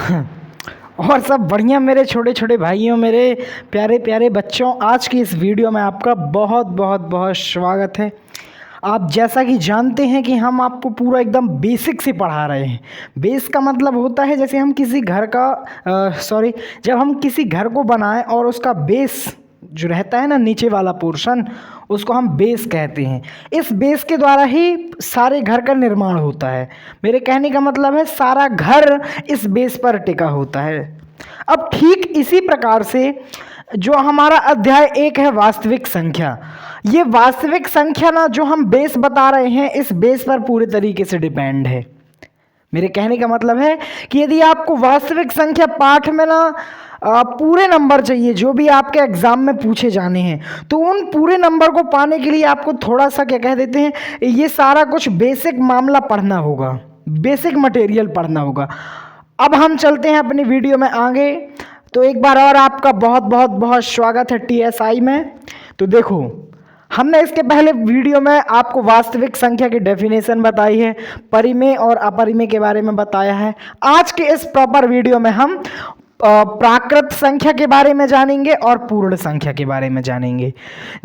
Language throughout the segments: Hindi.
और सब बढ़िया मेरे छोटे छोटे भाइयों, मेरे प्यारे प्यारे बच्चों। आज की इस वीडियो में आपका बहुत बहुत बहुत स्वागत है। आप जैसा कि जानते हैं कि हम आपको पूरा एकदम बेसिक से पढ़ा रहे हैं। बेस का मतलब होता है जैसे हम किसी घर का जब हम किसी घर को बनाएं और उसका बेस जो रहता है ना, नीचे वाला पोर्शन, उसको हम बेस कहते हैं। इस बेस के द्वारा ही सारे घर का निर्माण होता है। मेरे कहने का मतलब है सारा घर इस बेस पर टिका होता है। अब ठीक इसी प्रकार से जो हमारा अध्याय 1 है वास्तविक संख्या, ये वास्तविक संख्या ना जो हम बेस बता रहे हैं, इस बेस पर पूरे तरीके से डिपेंड है। मेरे कहने का मतलब है कि यदि आपको वास्तविक संख्या पाठ में ना पूरे नंबर चाहिए जो भी आपके एग्जाम में पूछे जाने हैं, तो उन पूरे नंबर को पाने के लिए आपको थोड़ा सा क्या कह देते हैं, ये सारा कुछ बेसिक मामला पढ़ना होगा, बेसिक मटेरियल पढ़ना होगा। अब हम चलते हैं अपनी वीडियो में आगे। तो एक बार और आपका बहुत बहुत बहुत स्वागत है TSI में। तो देखो, हमने इसके पहले वीडियो में आपको वास्तविक संख्या की डेफिनेशन बताई है, परिमेय और अपरिमेय के बारे में बताया है। आज के इस प्रॉपर वीडियो में हम प्राकृत संख्या के बारे में जानेंगे और पूर्ण संख्या के बारे में जानेंगे।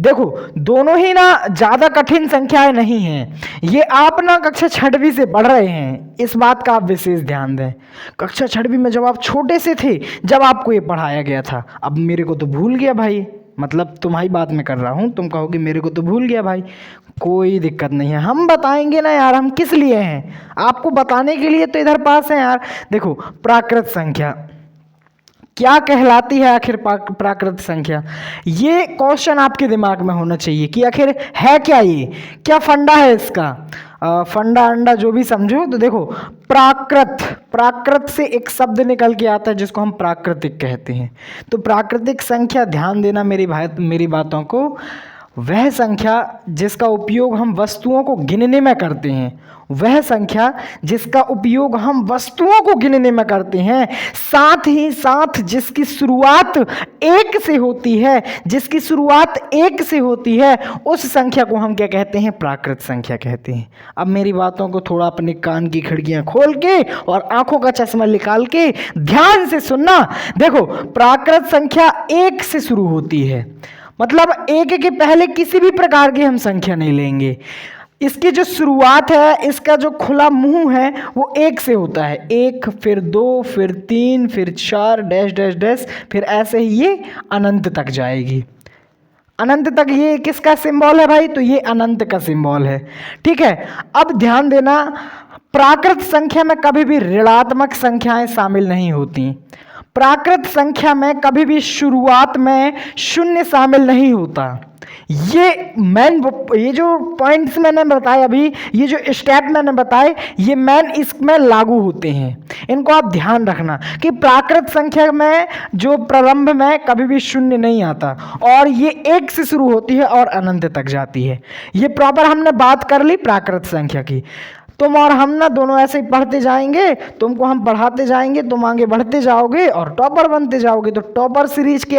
देखो, दोनों ही ना ज़्यादा कठिन संख्याएं नहीं हैं। ये आप ना कक्षा 6वीं से पढ़ रहे हैं, इस बात का आप विशेष ध्यान दें। कक्षा 6वीं में जब आप छोटे से थे, जब आपको ये पढ़ाया गया था। अब मेरे को तो भूल गया भाई, मतलब तुम्हारी बात मैं कर रहा हूँ, तुम कहोगे मेरे को तो भूल गया भाई। कोई दिक्कत नहीं है, हम बताएंगे ना यार। हम किस लिए हैं? आपको बताने के लिए तो इधर पास है यार। देखो, प्राकृत संख्या क्या कहलाती है आखिर? प्राकृत संख्या, ये क्वेश्चन आपके दिमाग में होना चाहिए कि आखिर है क्या, ये क्या फंडा है इसका, फंडा अंडा जो भी समझो। तो देखो, प्राकृत से एक शब्द निकल के आता है जिसको हम प्राकृतिक कहते हैं। तो प्राकृतिक संख्या, ध्यान देना मेरी बातों को, वह संख्या जिसका उपयोग हम वस्तुओं को गिनने में करते हैं, वह संख्या जिसका उपयोग हम वस्तुओं को गिनने में करते हैं, साथ ही साथ जिसकी शुरुआत 1 से होती है, जिसकी शुरुआत 1 से होती है, उस संख्या को हम क्या कहते हैं? प्राकृत संख्या कहते हैं। अब मेरी बातों को थोड़ा अपने कान की खिड़कियां खोल के और आंखों का चश्मा निकाल के ध्यान से सुनना। देखो, प्राकृत संख्या 1 से शुरू होती है, मतलब 1 के पहले किसी भी प्रकार की हम संख्या नहीं लेंगे। इसकी जो शुरुआत है, इसका जो खुला मुंह है, वो 1 से होता है। 1, फिर 2, फिर 3, फिर 4 डैश डैश डैश, फिर ऐसे ही ये अनंत तक जाएगी। अनंत तक ये किसका सिंबल है भाई? तो ये अनंत का सिंबल है। ठीक है, अब ध्यान देना, प्राकृत संख्या में कभी भी ऋणात्मक संख्याएं शामिल नहीं होती। प्राकृत संख्या में कभी भी शुरुआत में 0 शामिल नहीं होता। ये जो पॉइंट्स मैंने बताए अभी, ये जो स्टेप मैंने बताए, ये मैन इसमें लागू होते हैं। इनको आप ध्यान रखना कि प्राकृत संख्या में जो प्रारंभ में कभी भी 0 नहीं आता, और ये 1 से शुरू होती है और अनंत तक जाती है। ये प्रॉपर हमने बात कर ली प्राकृत संख्या की। तुम और हम ना दोनों ऐसे ही पढ़ते जाएंगे, तुमको हम पढ़ाते जाएंगे, तुम आगे बढ़ते जाओगे और टॉपर बनते जाओगे। तो टॉपर सीरीज के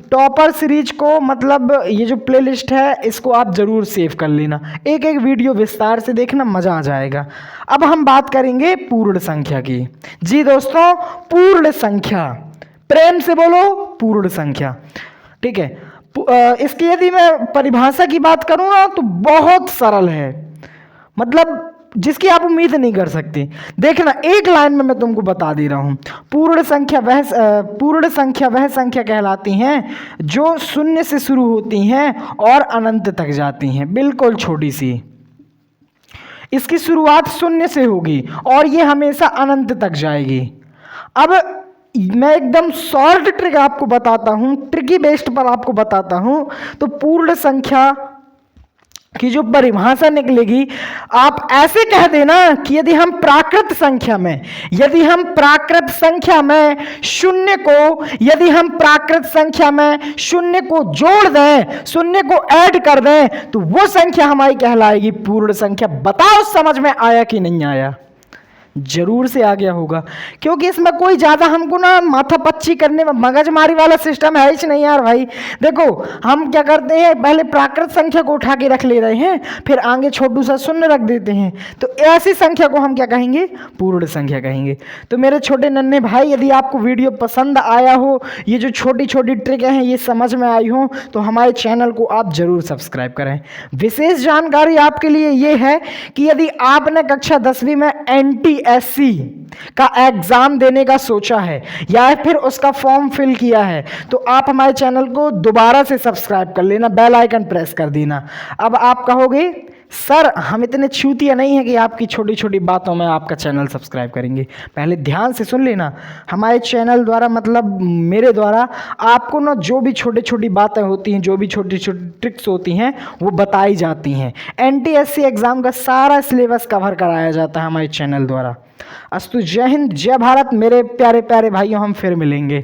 टॉपर सीरीज को, मतलब ये जो प्लेलिस्ट है, इसको आप जरूर सेव कर लेना। एक एक वीडियो विस्तार से देखना, मजा आ जाएगा। अब हम बात करेंगे पूर्ण संख्या की। जी दोस्तों, पूर्ण संख्या, प्रेम से बोलो पूर्ण संख्या। ठीक है, इसकी यदि मैं परिभाषा की बात करूँ ना, तो बहुत सरल है, मतलब जिसकी आप उम्मीद नहीं कर सकते। देखना, एक लाइन में मैं तुमको बता दे रहा हूं। पूर्ण संख्या वह संख्या कहलाती हैं जो 0 से शुरू होती हैं और अनंत तक जाती हैं। बिल्कुल छोटी सी, इसकी शुरुआत 0 से होगी और ये हमेशा अनंत तक जाएगी। अब मैं एकदम शॉर्ट ट्रिक आपको बताता हूं, ट्रिकी बेस्ड पर आपको बताता हूं। तो पूर्ण संख्या की जो परिभाषा निकलेगी, आप ऐसे कह देना कि यदि हम प्राकृत संख्या में 0 को जोड़ दें, 0 को ऐड कर दें, तो वो संख्या हमारी कहलाएगी पूर्ण संख्या। बताओ समझ में आया कि नहीं आया? जरूर से आ गया होगा, क्योंकि इसमें कोई ज़्यादा हमको ना माथापच्ची करने में मगजमारी वाला सिस्टम है ही नहीं यार भाई। देखो हम क्या करते हैं, पहले प्राकृत संख्या को उठा के रख ले रहे हैं, फिर आगे छोटू सा शून्य रख देते हैं, तो ऐसी संख्या को हम क्या कहेंगे, पूर्ण संख्या कहेंगे। तो मेरे छोटे नन्हे भाई, यदि आपको वीडियो पसंद आया हो, ये जो छोटी छोटी ट्रिक हैं ये समझ में आई हो, तो हमारे चैनल को आप जरूर सब्सक्राइब करें। विशेष जानकारी आपके लिए ये है कि यदि आपने कक्षा 10वीं में NTSC का एग्जाम देने का सोचा है या फिर उसका फॉर्म फिल किया है, तो आप हमारे चैनल को दोबारा से सब्सक्राइब कर लेना, बेल आइकन प्रेस कर देना। अब आप कहोगे सर हम इतने चूतिया नहीं है कि आपकी छोटी छोटी बातों में आपका चैनल सब्सक्राइब करेंगे। पहले ध्यान से सुन लेना, हमारे चैनल द्वारा मतलब मेरे द्वारा आपको ना जो भी छोटी छोटी बातें होती हैं, जो भी छोटी छोटी ट्रिक्स होती हैं वो बताई जाती हैं। NTSC एग्ज़ाम का सारा सिलेबस कवर कराया जाता है हमारे चैनल द्वारा। अस्तु, जय हिंद, जय भारत मेरे प्यारे प्यारे भाइयों, हम फिर मिलेंगे।